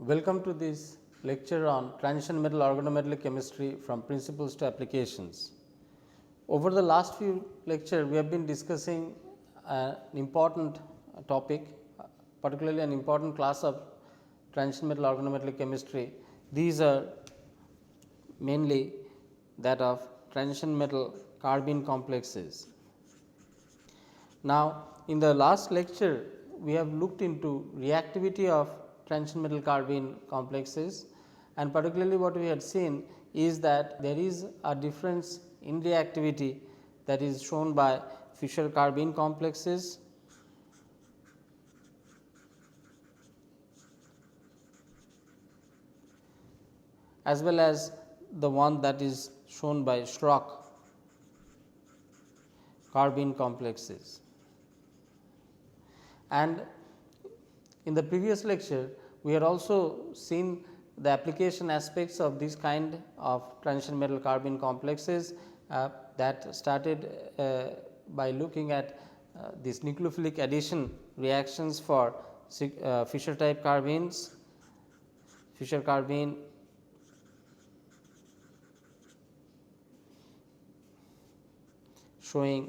Welcome to this lecture on transition metal organometallic chemistry from principles to applications. Over the last few lectures, we have been discussing an important topic, particularly an important class of transition metal organometallic chemistry. These are mainly that of transition metal carbene complexes. Now, in the last lecture, we have looked into reactivity of transition metal carbene complexes, and particularly what we had seen is that there is a difference in reactivity that is shown by Fischer Carbyne complexes as well as the one that is shown by Schrock Carbyne complexes. And in the previous lecture, we had also seen the application aspects of this kind of transition metal carbene complexes that started by looking at this nucleophilic addition reactions for Fischer type carbenes, Fischer Carbyne, showing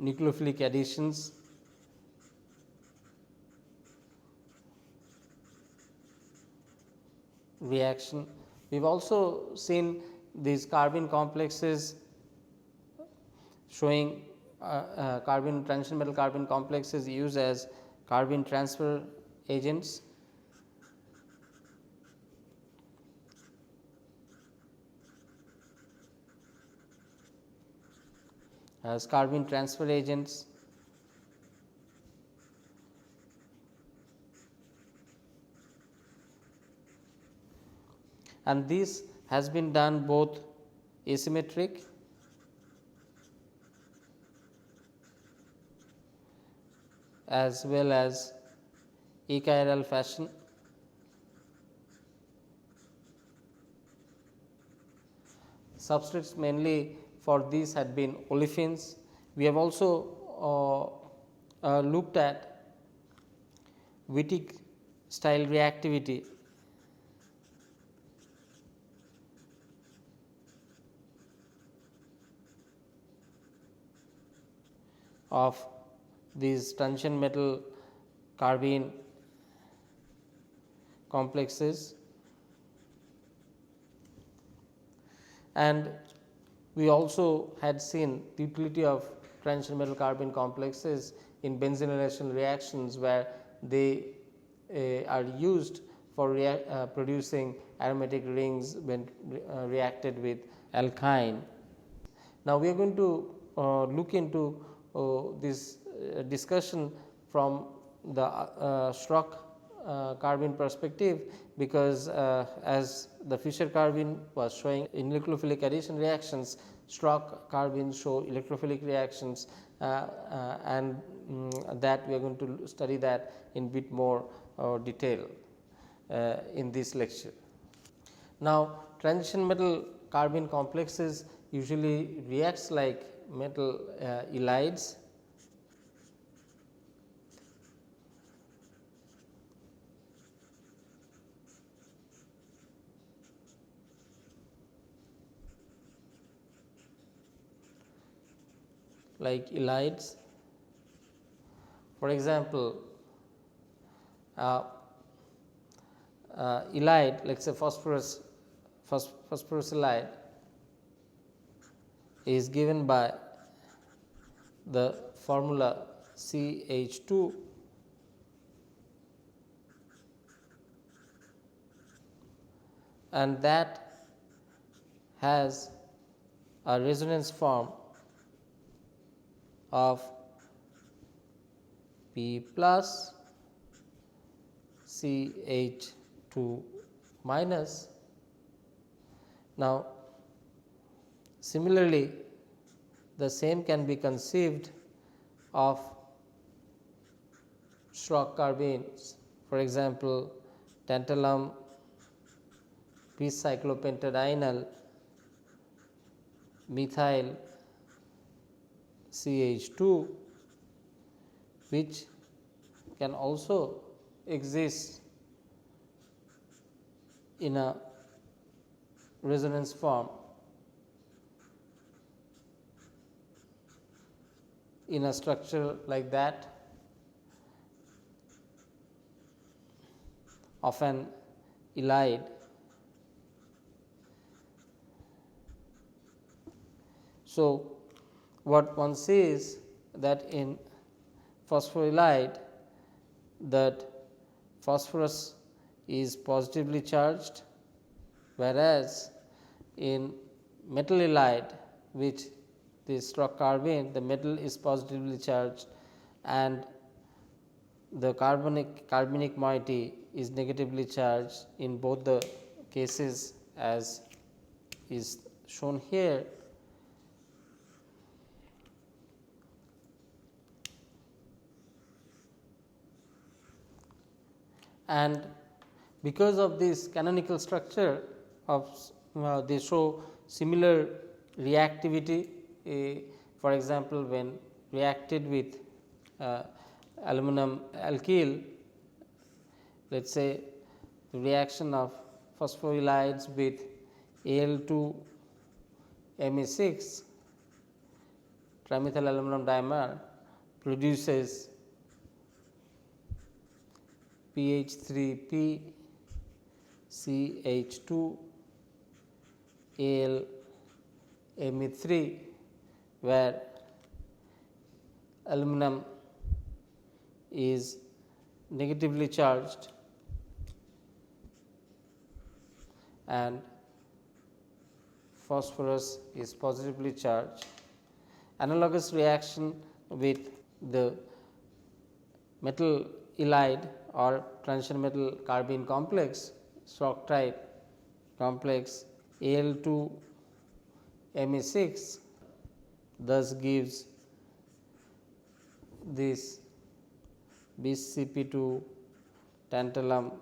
nucleophilic additions reaction. We have also seen these carbene complexes showing carbene transition metal carbene complexes used as carbene transfer agents, and this has been done both asymmetric as well as achiral fashion. Substrates mainly for these had been olefins. We have also looked at Wittig style reactivity of these transition metal carbene complexes, and we also had seen the utility of transition metal carbene complexes in benzene reactions, where they are used for producing aromatic rings when reacted with alkyne. Now, we are going to look into this discussion from the Schrock Carbyne perspective, because as the Fischer Carbyne was showing in nucleophilic addition reactions, Schrock Carbynes show electrophilic reactions, and that we are going to study that in bit more detail in this lecture. Now, transition metal carbene complexes usually reacts like metal ylides, For example, ylide, let us say phosphorus ylide, is given by the formula CH2 and that has a resonance form of P plus CH2 minus. Now, similarly, the same can be conceived of Schrock carbenes, for example, tantalum bis-cyclopentadienyl methyl CH2, which can also exists in a resonance form in a structure like that of an ylide, so what one says that in phosphorylide that phosphorus is positively charged, whereas in metal ylide, which this Schrock carbene, the metal is positively charged and the carbonic moiety is negatively charged in both the cases as is shown here. And because of this canonical structure of they show similar reactivity. For example, when reacted with aluminum alkyl, let us say the reaction of phosphorylides with Al2 Me6 trimethyl aluminum dimer produces PH3P CH2 Al Me3, where aluminum is negatively charged and phosphorus is positively charged. Analogous reaction with the metal ylide or transition metal carbene complex, Schrock type complex Al2 Me6 thus gives this BCP2 tantalum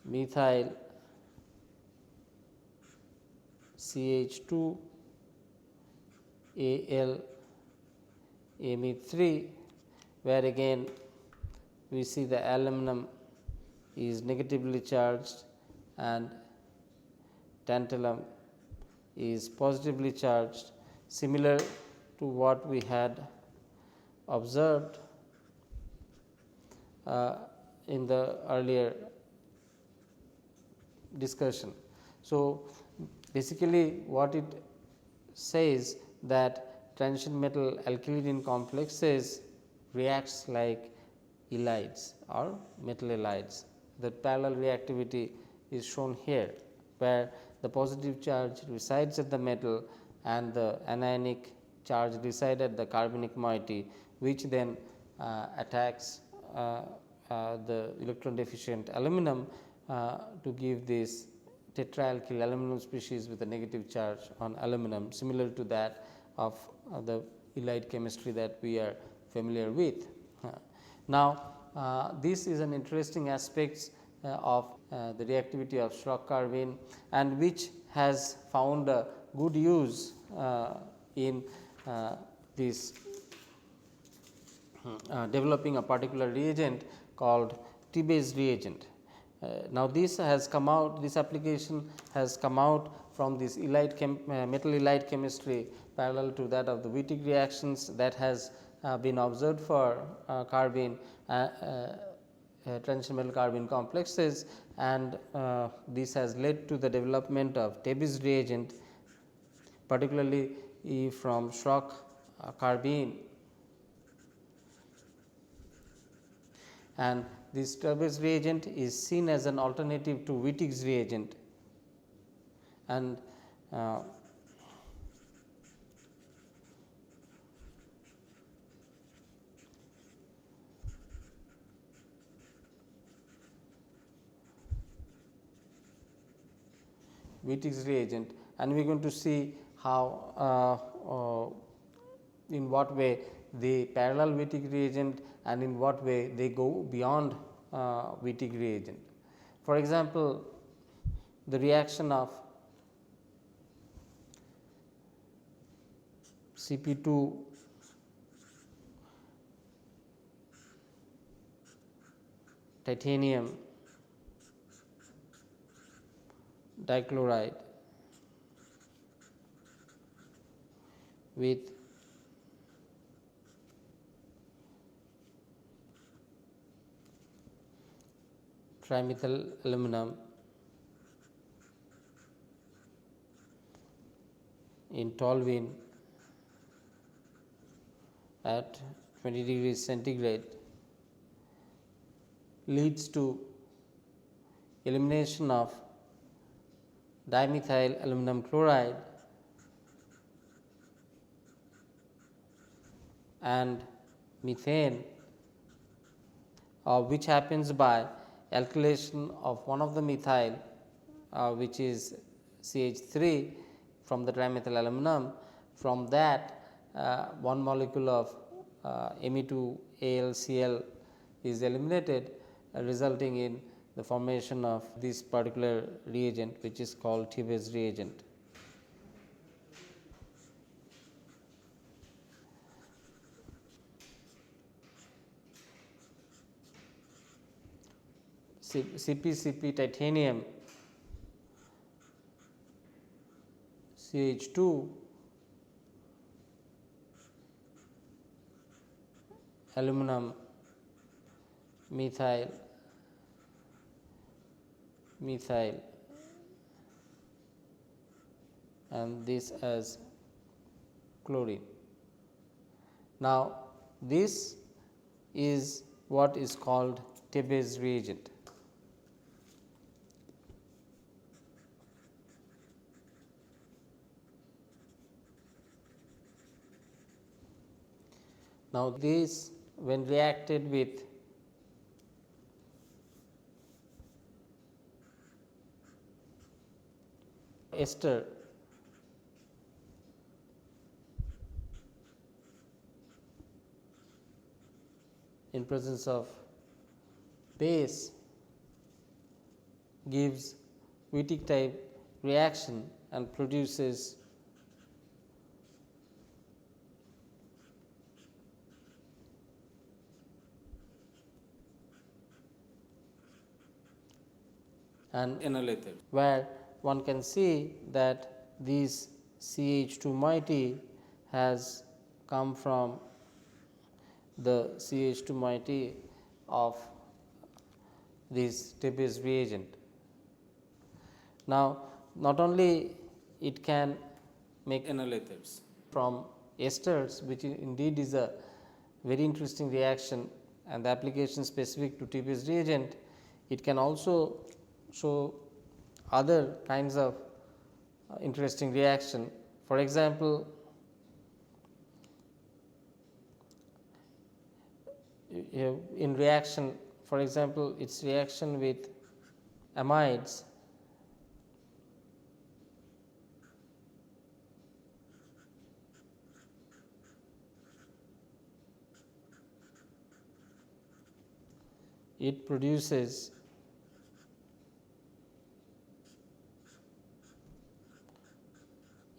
methyl CH2 Al Me3, where again we see the aluminum is negatively charged and tantalum is positively charged, similar to what we had observed in the earlier discussion. So, basically what it says that transition metal alkylidine complexes reacts like ylides or metal ylides. The parallel reactivity is shown here, where the positive charge resides at the metal and the anionic charge resides at the carbonic moiety, which then attacks the electron deficient aluminum to give this tetraalkyl aluminum species with a negative charge on aluminum, similar to that of the ylide chemistry that we are familiar with. Now, this is an interesting aspect of the reactivity of Schrock carbene, and which has found a good use in this developing a particular reagent called Tebbe's reagent. Now, this has come out, this application has come out from this metal ylide chemistry parallel to that of the Wittig reactions that has been observed for carbene transition metal carbene complexes, and this has led to the development of Tebbe's reagent, particularly from Schrock carbene. And this Tebbe's reagent is seen as an alternative to Wittig's reagent, and Wittig's reagent, and we are going to see how in what way they parallel Wittig reagent and in what way they go beyond Wittig reagent. For example, the reaction of CP2 titanium dichloride with trimethyl aluminum in toluene at 20 degrees centigrade leads to elimination of dimethyl aluminum chloride and methane, which happens by alkylation of one of the methyl, which is CH3 from the trimethyl aluminum. From that, one molecule of Me2AlCl is eliminated, resulting in the formation of this particular reagent, which is called Tebbe's reagent. CpCp titanium CH2 aluminum methyl and this as chlorine. Now, this is what is called Tebbe's reagent. Now, this when reacted with ester in presence of base gives Wittig type reaction and produces and Analyzer. where one can see that this CH2 moiety has come from the CH2 moiety of this Tebbe's reagent. Now, not only it can make Analyzers. from esters, which indeed is a very interesting reaction and the application specific to Tebbe's reagent, it can also show other kinds of interesting reaction. For example, in reaction, for example, its reaction with amides, it produces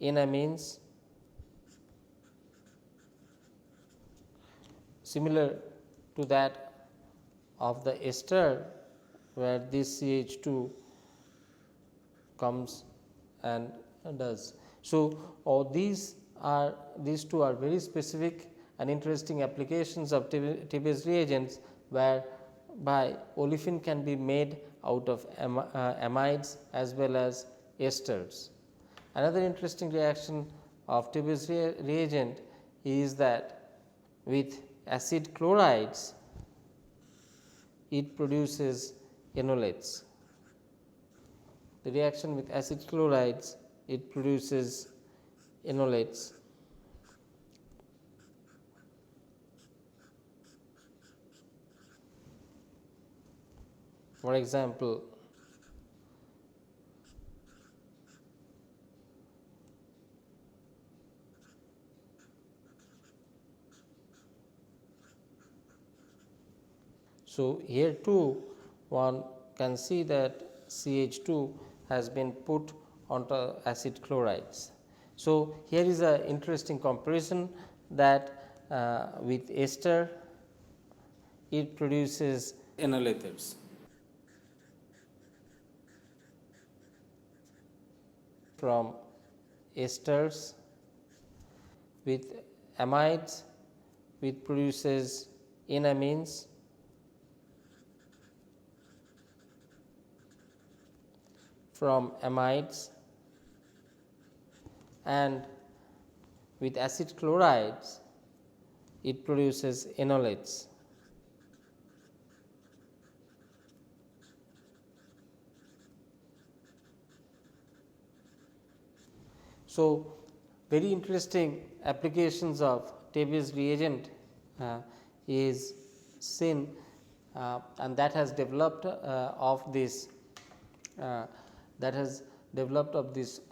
enamines similar to that of the ester, where this CH2 comes and does. So, these two are very specific and interesting applications of Tebbe's reagents, where by olefin can be made out of amides as well as esters. Another interesting reaction of Tebbe's reagent is that with acid chlorides it produces enolates. The reaction with acid chlorides, it produces enolates. For example, so here too one can see that CH2 has been put onto acid chlorides. So, here is an interesting comparison that with ester it produces Analyzers. from esters with amides, which produces enamines, from amides, and with acid chlorides it produces enolates. So, very interesting applications of Tebbe's reagent is seen and that has developed of this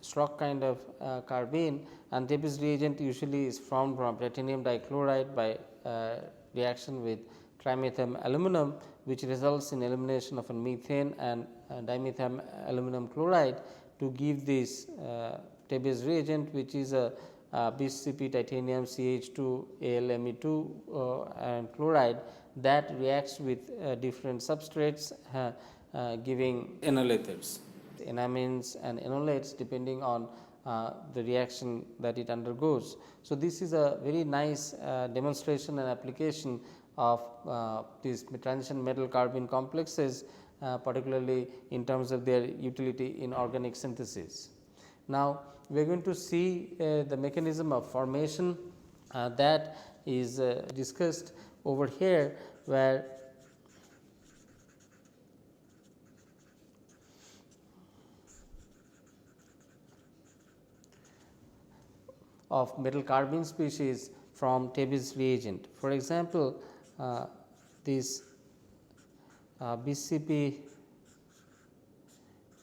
Schrock kind of carbene, and Tebbe's reagent usually is formed from platinum dichloride by reaction with trimethane aluminum, which results in elimination of a methane and dimethane aluminum chloride to give this Tebbe's reagent, which is a BCP titanium CH2 AlMe2 and chloride that reacts with different substrates giving enolators, enamines and enolates depending on the reaction that it undergoes. So, this is a very nice demonstration and application of these transition metal carbene complexes, particularly in terms of their utility in organic synthesis. Now, we are going to see the mechanism of formation that is discussed over here, where of metal carbene species from Tebbe's reagent. For example, this BCP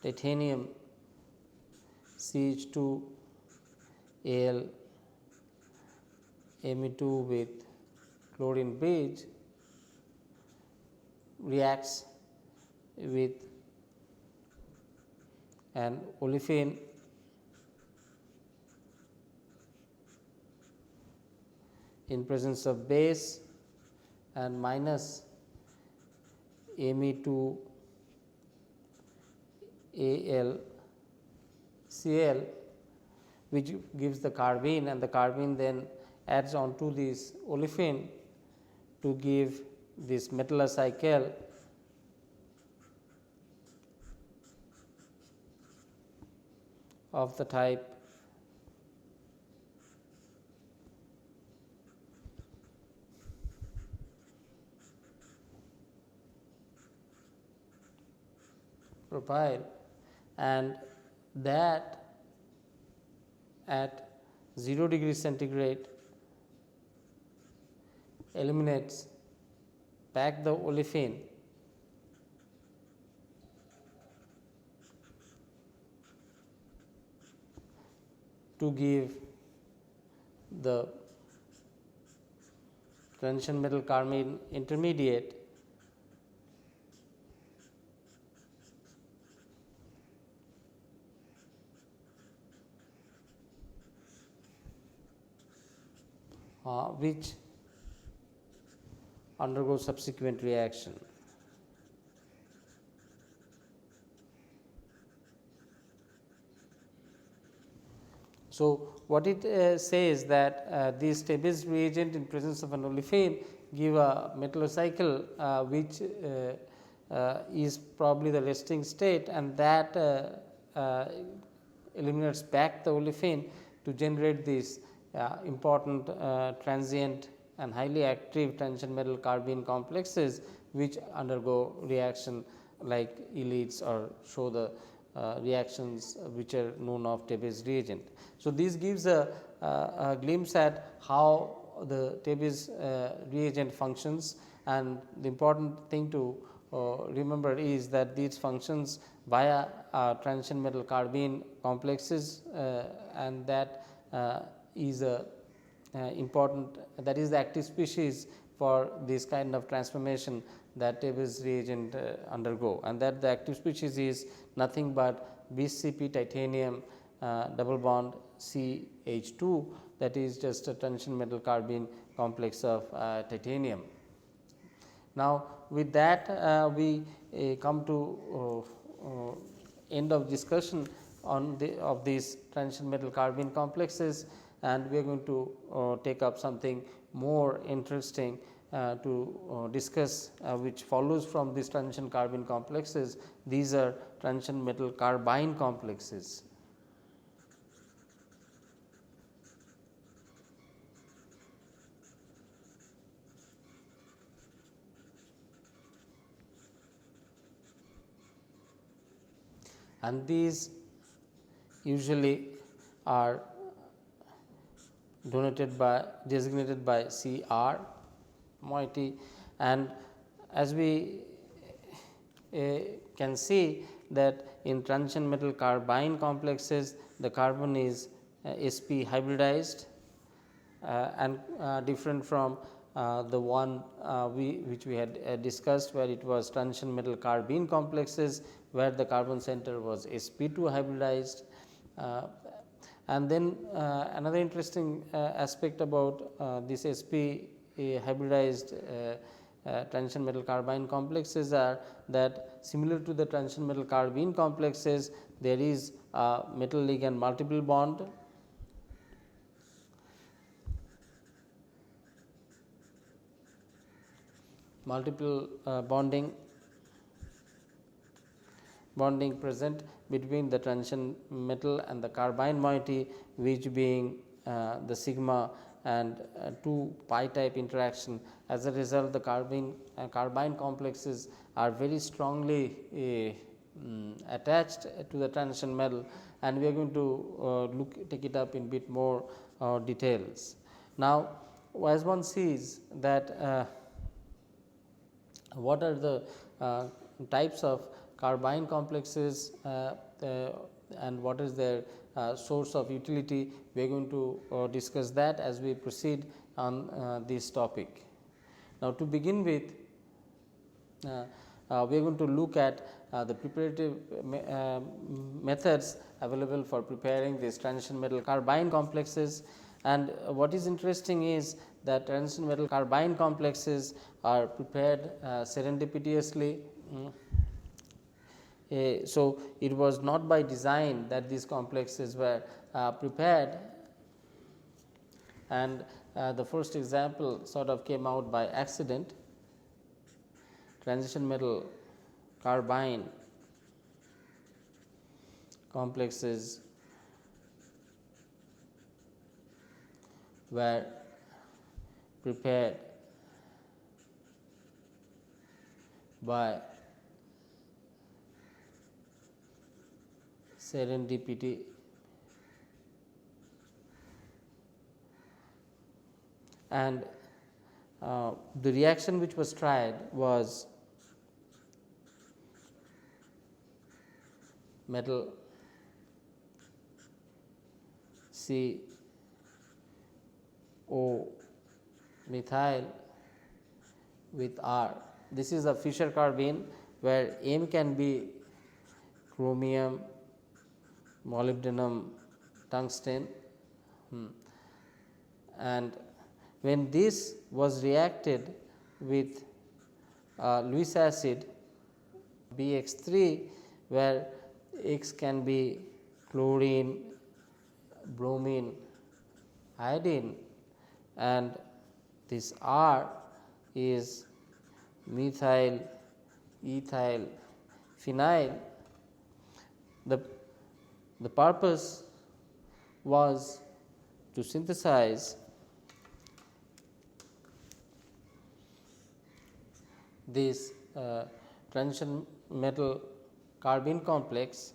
titanium CH2 Al Me2 with chlorine bridge reacts with an olefin in presence of base and minus Me2 AlCl, which gives the carbene, and the carbene then adds on to this olefin to give this metal-cycle of the type propyl, and that at 0 degree centigrade eliminates back the olefin to give the transition metal carbene intermediate which undergoes subsequent reaction. So, what it says that this Tebbe's reagent in presence of an olefin give a metallocycle which is probably the resting state, and that eliminates back the olefin to generate this important transient and highly active transition metal carbene complexes, which undergo reaction like ylides or show the reactions which are known of Tebbe's reagent. So, this gives a glimpse at how the Tebbe's reagent functions, and the important thing to remember is that these functions via transition metal carbene complexes, and that is a important, that is the active species for this kind of transformation that Tebbe's reagent undergo, and that the active species is nothing but BCP titanium double bond CH2, that is just a transition metal carbene complex of titanium. Now, with that we come to end of discussion of these transition metal carbene complexes, and we are going to take up something more interesting to discuss, which follows from these transition carbene complexes. These are transition metal carbyne complexes. And these usually are designated by CR moiety, and as we can see that in transition metal carbyne complexes, the carbon is sp hybridized and different from the one which we had discussed, where it was transition metal carbene complexes, where the carbon center was sp2 hybridized. And then another interesting aspect about this sp hybridized transition metal carbyne complexes are that, similar to the transition metal carbene complexes, there is a metal ligand multiple bond, multiple bonding present between the transition metal and the carbyne moiety, which being the sigma and 2 pi type interaction. As a result, the carbyne complexes are very strongly attached to the transition metal, and we are going to take it up in bit more details. Now, as one sees that what are the types of carbyne complexes and what is their source of utility, we are going to discuss that as we proceed on this topic. Now, to begin with, we are going to look at the preparative methods available for preparing these transition metal carbyne complexes. And what is interesting is that transition metal carbyne complexes are prepared serendipitously. So, it was not by design that these complexes were prepared, and the first example sort of came out by accident. Transition metal carbyne complexes were prepared by serendipity, and the reaction which was tried was metal CO methyl with R. This is a Fischer carbene, where M can be chromium, molybdenum, tungsten, and when this was reacted with Lewis acid BX3, where X can be chlorine, bromine, iodine, and this R is methyl, ethyl, phenyl. The purpose was to synthesize this transition metal carbene complex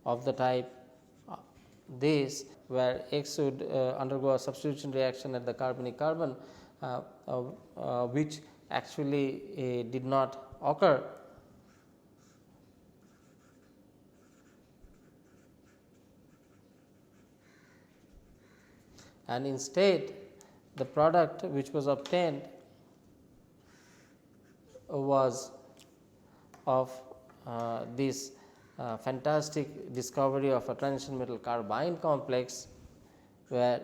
of the type this, where X would undergo a substitution reaction at the carbonic carbon, which actually did not occur. And instead, the product which was obtained was of this fantastic discovery of a transition metal carbyne complex, where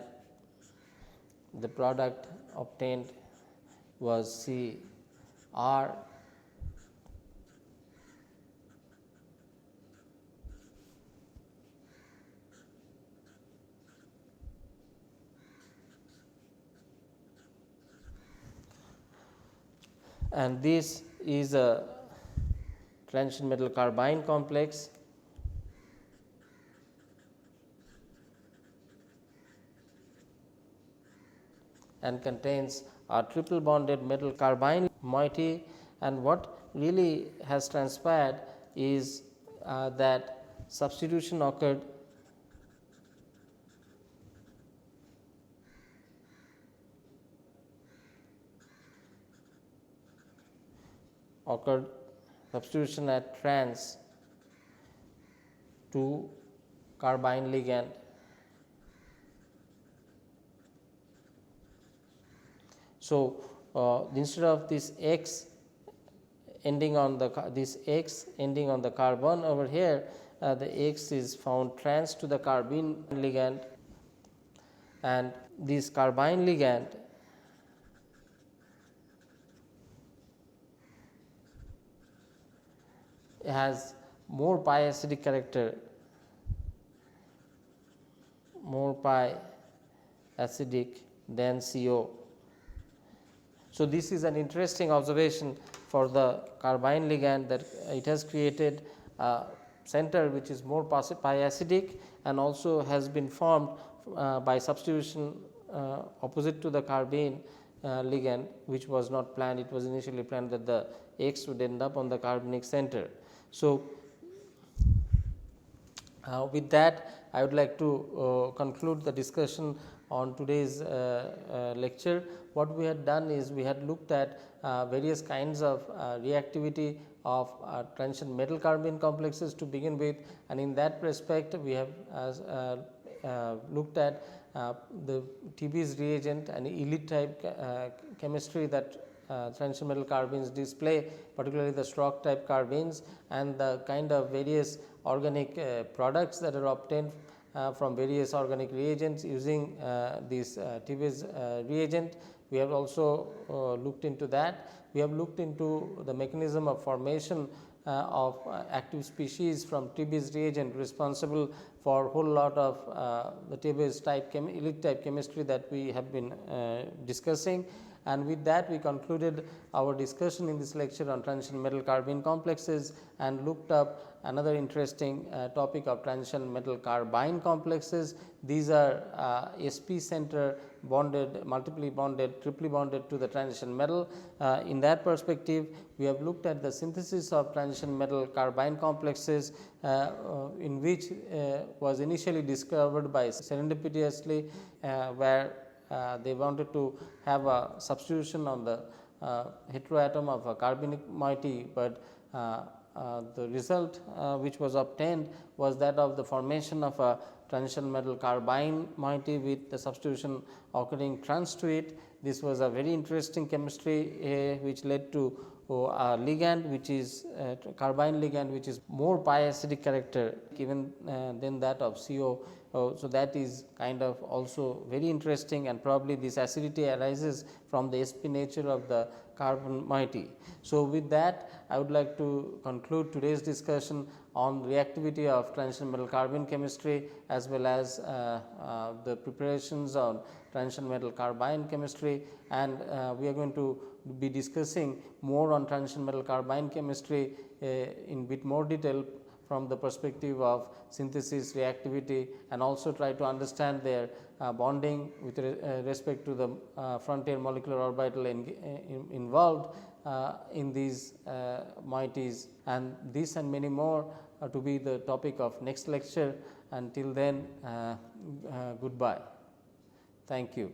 the product obtained was CR and this is a transition metal carbine complex. And contains a triple bonded metal carbine moiety, and what really has transpired is that substitution occurred substitution at trans to Carbyne ligand. So, instead of this X ending on the carbon over here, the X is found trans to the Carbyne ligand, and this Carbyne ligand has more pi acidic character, more pi acidic than CO. So, this is an interesting observation for the Carbyne ligand, that it has created a center which is more pi acidic and also has been formed by substitution opposite to the Carbyne ligand, which was not planned. It was initially planned that the X would end up on the carbonic center. So, with that, I would like to conclude the discussion on today's lecture. What we had done is we had looked at various kinds of reactivity of transition metal carbene complexes to begin with, and in that respect we have looked at the Tebbe's reagent and elite type chemistry that transition metal carbenes display, particularly the Schrock type carbenes, and the kind of various organic products that are obtained from various organic reagents using this Tebbe's reagent. We have also looked into that. We have looked into the mechanism of formation of active species from Tebbe's reagent, responsible for a whole lot of the Tebbe's type elite type chemistry that we have been discussing. And with that, we concluded our discussion in this lecture on transition metal carbene complexes and looked up another interesting topic of transition metal carbine complexes. These are sp center bonded, multiply bonded, triply bonded to the transition metal. In that perspective, we have looked at the synthesis of transition metal carbine complexes, in which was initially discovered by serendipitously, where they wanted to have a substitution on the heteroatom of a carbonic moiety, but the result which was obtained was that of the formation of a transition metal carbine moiety with the substitution occurring trans to it. This was a very interesting chemistry which led to a ligand which is Carbyne ligand, which is more pi acidic character even than that of CO. So, that is kind of also very interesting, and probably this acidity arises from the sp nature of the carbon moiety. So, with that, I would like to conclude today's discussion on reactivity of transition metal carbene chemistry, as well as the preparations on transition metal carbine chemistry, and we are going to be discussing more on transition metal carbine chemistry in bit more detail from the perspective of synthesis, reactivity, and also try to understand their bonding with respect to the frontier molecular orbital involved in these moieties, and this and many more to be the topic of next lecture. Until then, goodbye. Thank you.